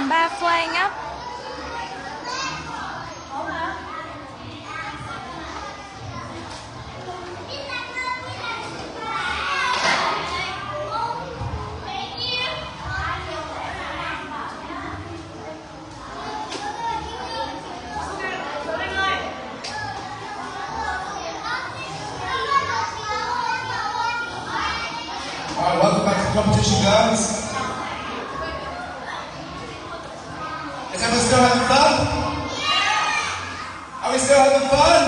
number flying up. Alright, welcome back to the competition, guys. Is everyone still having fun? Are we still having fun?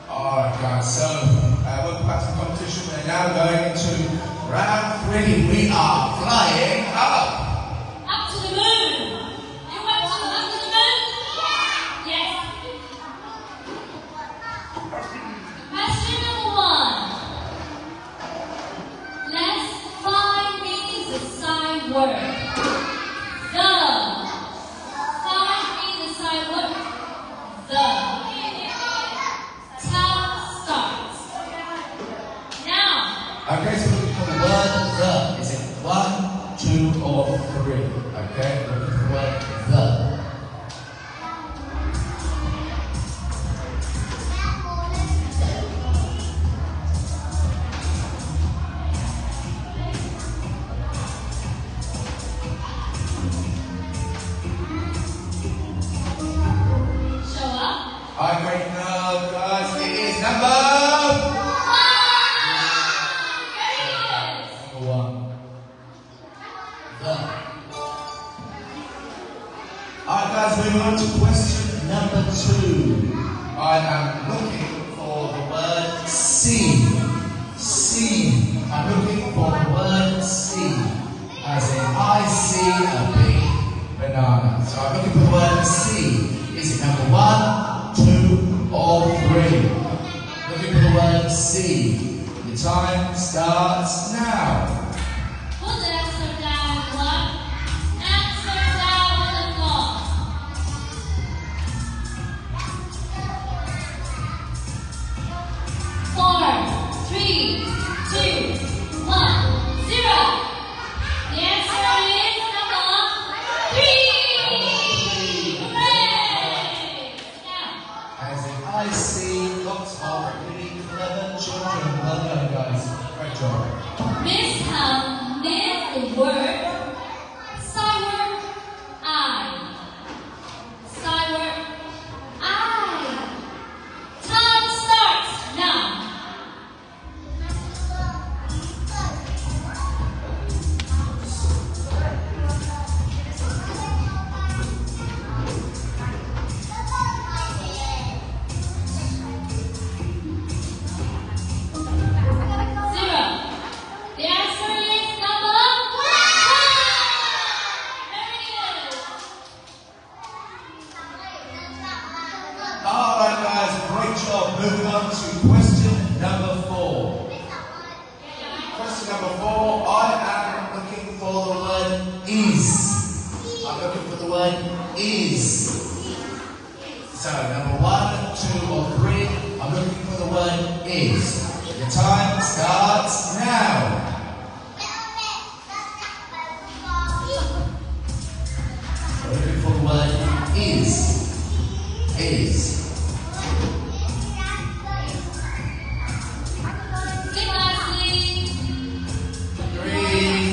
Alright, guys, so welcome back to the competition. We're now going into round 3. We are flying up. Up to the moon! You want to go up to the moon? Yes. Question number 1. Let's find means a side word. The. Find means a side word. The. Time starts. Now. Okay, so looking for the word the. Is it 1, 2, or 3? Okay, looking for the word the. Show up. Alright, great now, guys. It is number 1. The. Alright, guys, moving on to question number 2. I am looking for the word see. See. I'm looking for the word see. As in, I see a big banana. So I'm looking for the word see. Is it number 1, 2, or 3? Looking for the word see. The time starts now. Put the answer down, one. Answer down on the floor. 4, 3, 2, 1, 0. The answer is number 3. Hooray! Now, As in, I see lots of really clever children. Well done, guys. Great job. Miss Ham missed the word side word I. Side word I. Time starts now. Zero. The answer is number 1. Very good. Alright, guys, great job. Moving on to question number 4. Question number 4, I am looking for the word is. I'm looking for the word is. So, number 1, 2, or 3, I'm looking for the word is. The time starts now. So, looking for the word is. Is. Sit nicely. 3,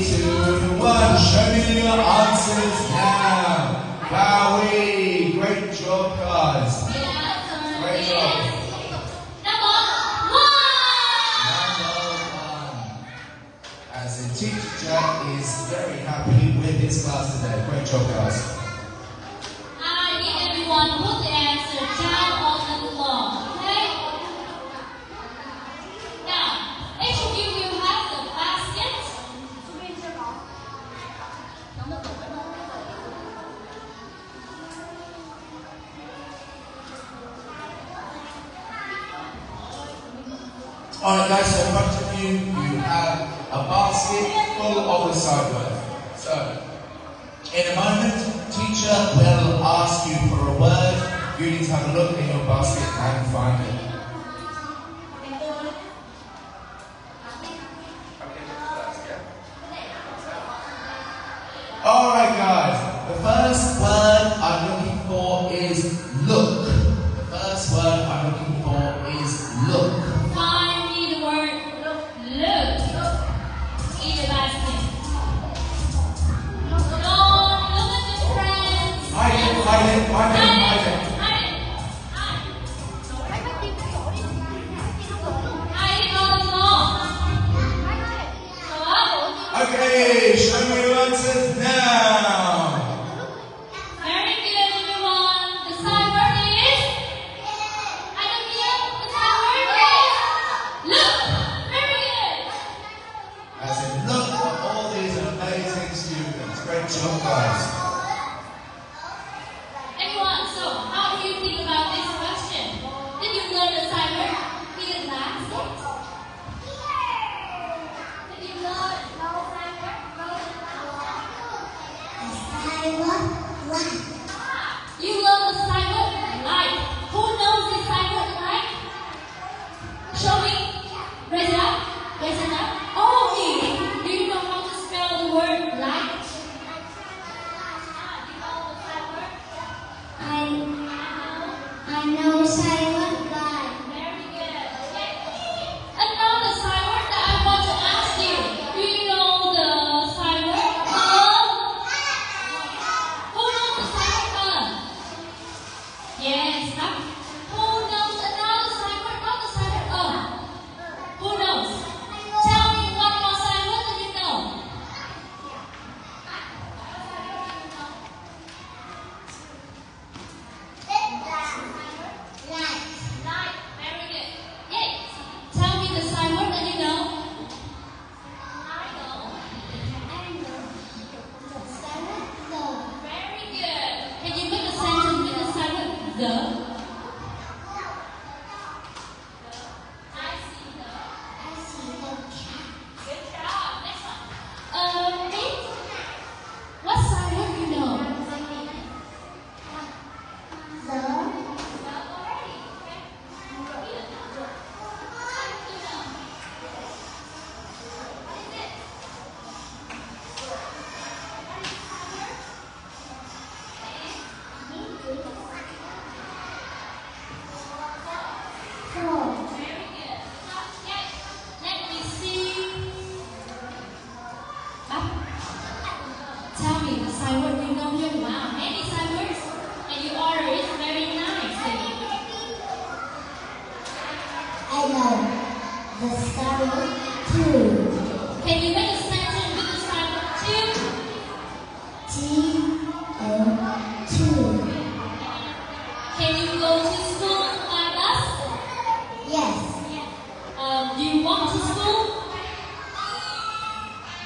2, 1. Show me your answers now. Wowie. Great job, guys. The answer Great job. is number 1. Number 1. As the teacher is very happy with his class today. Great job, guys. I need everyone to put the answer down on the floor, okay? Now, each of you will have the basket. Alright, guys, so in front of you, you have a basket full of the side word. So, in a moment, teacher will ask you for a word. You need to have a look in your basket and find it. Find it, find it, find it. Okay, show me your answers now. Very good, everyone. The sign word is? I don't hear. The sign word is? Look. Very good. As in, look at all these amazing students. Great job, guys. Everyone, so how do you think about this question? Did you learn the sign word in the class? Did you learn the sign word? You learn the sign word like. Who knows this sign word like? Show me. Raise it up. Raise it up. Oh, do you know how to spell the word like? Do you know the sign word? I know silent line. Very good. Okay. Another sign word that I want to ask you. Do you know the sign word? Who knows the sign word? Yes. Who knows another sign word? Not the sign word. Who knows? Tell me one more sign word that you know. Light. Very good. Yes. Tell me the sign word that you know. I know. Very good. Can you make a sentence with the sign word the? I see the. Good job. Next one. Me? What sign word do you know? The already. Okay. Very good. Okay. Let me see. Tell me the sign word you know here. Wow, many sign words. And you order it very nice. I know the silent two. Can you make a sentence with the sign word two? T-O-2. Can you go to school by bus? Yes. Do you walk to school?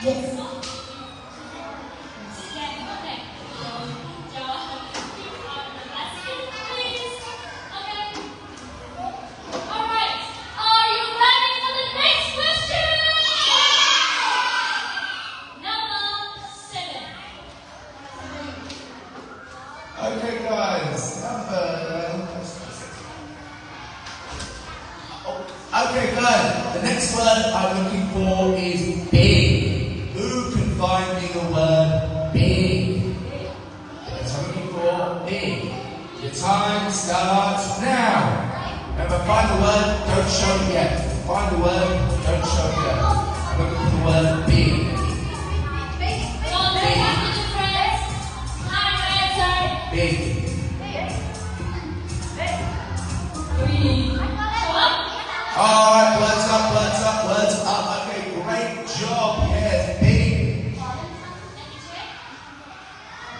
Yes. Yeah, okay. So, Joe, keep on the basket, please. Okay. Alright. Are you ready for the next question? Number 7. Okay, guys. Okay, good. The next word I'm looking for is big. Who can find me the word big? Yes, I'm looking for big. Your time starts now. Remember, find the word, don't show it yet. Find the word, don't show it yet. I'm looking for the word big. Don't take up the difference. Time answer. Big. 3. Show up. Alright, words up, words up, words up. Okay, great job. Yes, big.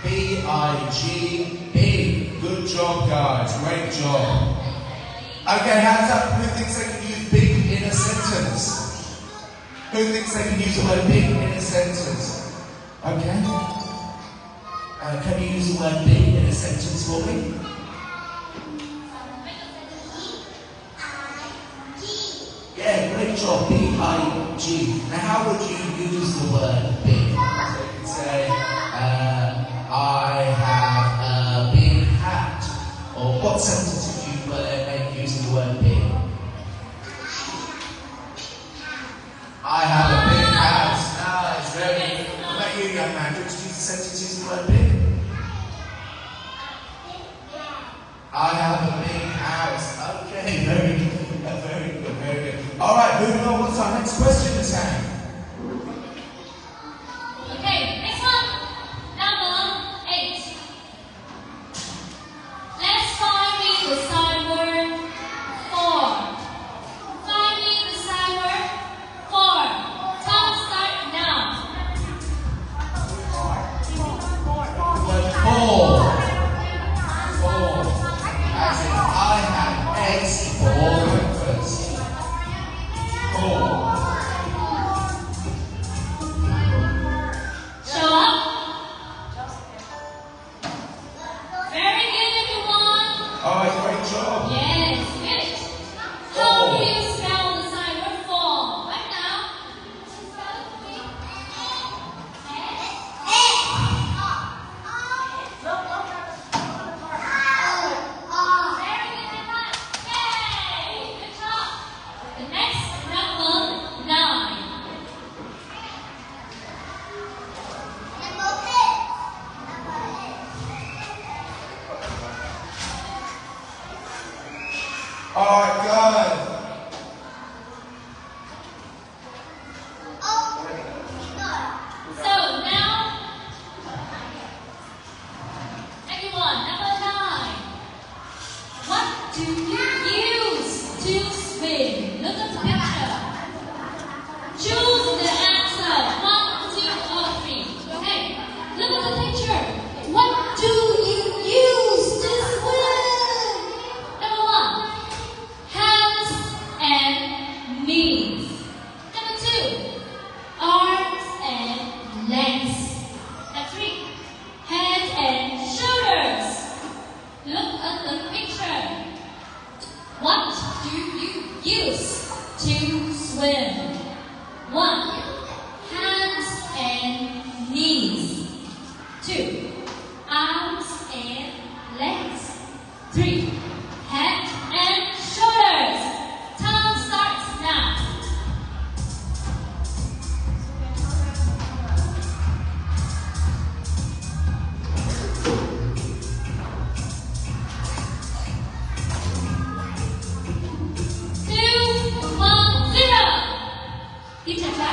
B-I-G, big. Good job, guys. Great job. Okay, hands up. Who thinks they can use big in a sentence? Who thinks they can use the word big in a sentence? Okay. Can you use the word big in a sentence for me? Yeah, great job. B-I-G. Now, how would you use the word big? So you could say, I have a big hat. Or what sentence would you make using the word big? I have a big house. Nice, very good. What about you, young man? Do you use the sentence using the word big? I have a big house. Okay, very good. Very good, very good. Alright, moving on. What's our next question, Miss Anne? Okay, next one. Number 8.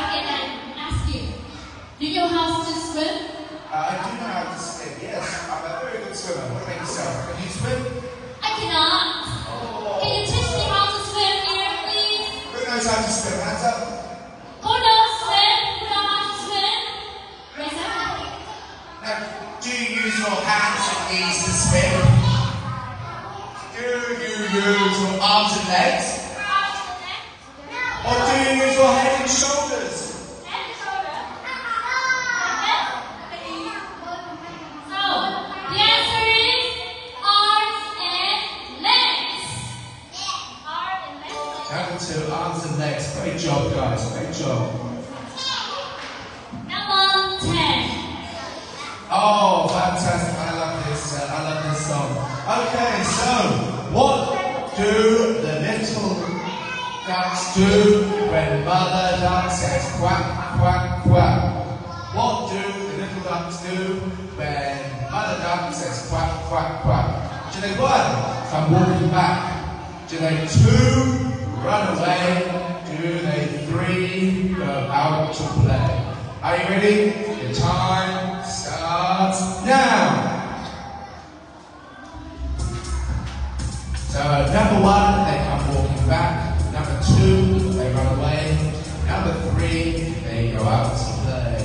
again and ask you. Do you know how to swim? I do know how to swim, yes. I'm a very good swimmer. What about yourself? Can you swim? I cannot. Oh. Can you teach me how to swim here, please? Who knows how to swim? Hands up. Who knows swim? Who knows how to swim? Raise up. Now, do you use your hands and knees to swim? Do you use your arms and legs? Or do you use your head and shoulders? Head and shoulder. So, the answer is arms and legs. Arms and legs. Number 2, arms and legs. Great job, guys. Great job. Number 10. Oh, fantastic. I love this song. Okay, so what do the little ducks do when Mother Duck says quack, quack, quack? What do the little ducks do when Mother Duck says quack, quack, quack? Do they 1, come walking back? Do they 2, run away? Do they 3, go out to play? Are you ready? Your time starts now. So number 1, they come walking back. Number 2, they run away. Number 3, they go out to play.